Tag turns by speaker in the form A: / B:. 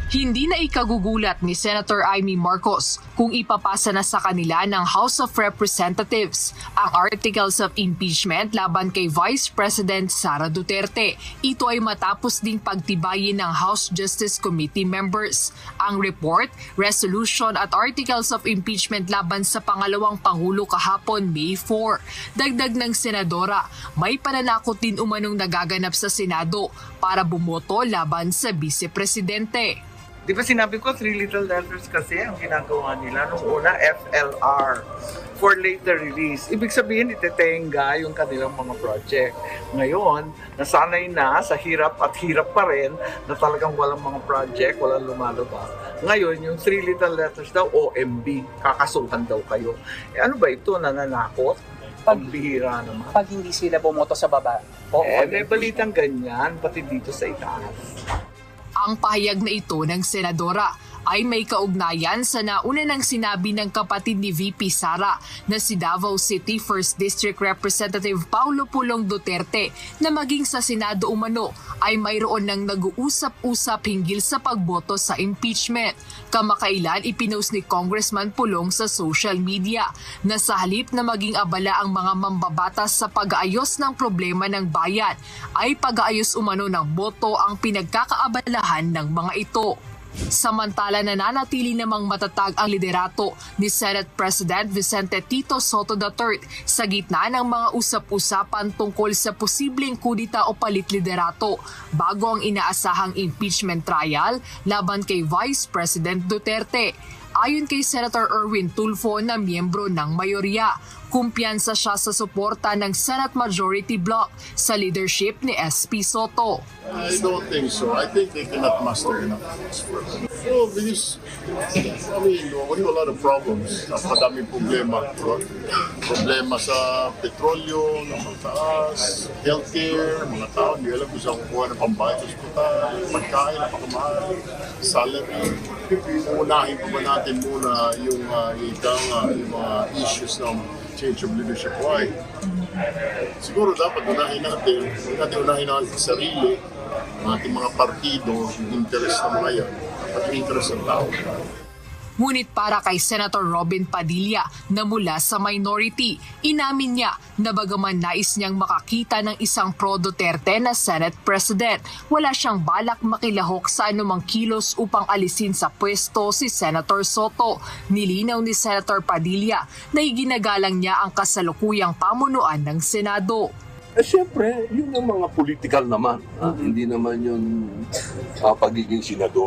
A: Hindi na ikagugulat ni Senator Amy Marcos kung ipapasa na sa kanila ng House of Representatives ang articles of impeachment laban kay Vice President Sara Duterte. Ito ay matapos ding pagtibayin ng House Justice Committee members. Ang report, resolution at articles of impeachment laban sa pangalawang Pangulo kahapon May 4. Dagdag ng Senadora, may pananakot din umanong nagaganap sa Senado para bumoto laban sa Vice Presidente.
B: Di ba sinabi ko, 3 little letters kasi ang ginagawa nila. Nung una, FLR, for later release. Ibig sabihin, itetenga yung kanilang mga project. Ngayon, nasanay na sa hirap at hirap pa rin na talagang walang mga project, walang lumalabas. Ngayon, yung 3 little letters daw, OMB, kakasuhan daw kayo. Ano ba ito, nananakot? Pagbihira naman.
C: Pag hindi sila bumoto sa baba.
B: May balitang ganyan, pati dito sa itaas.
A: Ang pahayag na ito ng Senadora ay may kaugnayan sa nauna ng sinabi ng kapatid ni VP Sara na si Davao City 1st District Representative Paulo Pulong Duterte na maging sa Senado umano ay mayroon ng nag-uusap-usap hinggil sa pagboto sa impeachment. Kamakailan ipinost ni Congressman Pulong sa social media na sa halip na maging abala ang mga mambabatas sa pag-aayos ng problema ng bayan ay pag-aayos umano ng boto ang pinagkakaabalahan ng mga ito. Samantala nananatili namang matatag ang liderato ni Senate President Vicente Tito Sotto III sa gitna ng mga usap-usapan tungkol sa posibleng kudita o palit liderato bago ang inaasahang impeachment trial laban kay Vice President Duterte. Ayon kay Senator Erwin Tulfo na miyembro ng mayorya, kumpiyansa siya sa suporta ng Senate Majority Bloc sa leadership ni SP Sotto.
D: I don't think so. I think they cannot muster enough votes for it. No, because, we have a lot of problems. Napakadaming problema. Problema sa petrolyo, ng mataas, healthcare, mga tao, hindi alam kung saan kukuha ng pambayad sa ospital, pagkain, napakamahal, salary. Unahin pa ba natin muna yung mga issues ng change of leadership? Why? Siguro dapat unahin natin ang sarili, ang ating mga partido, yung interest ng mga yan, at yung interest ng tao.
A: Ngunit para kay Senator Robin Padilla na mula sa minority, inamin niya na bagaman nais niyang makakita ng isang pro-Duterte na Senate President, wala siyang balak makilahok sa anumang kilos upang alisin sa pwesto si Senator Sotto. Nilinaw ni Senator Padilla na iginagalang niya ang kasalukuyang pamunuan ng Senado.
E: Siyempre, yun ang mga political naman. Hindi naman yun pagiging senador.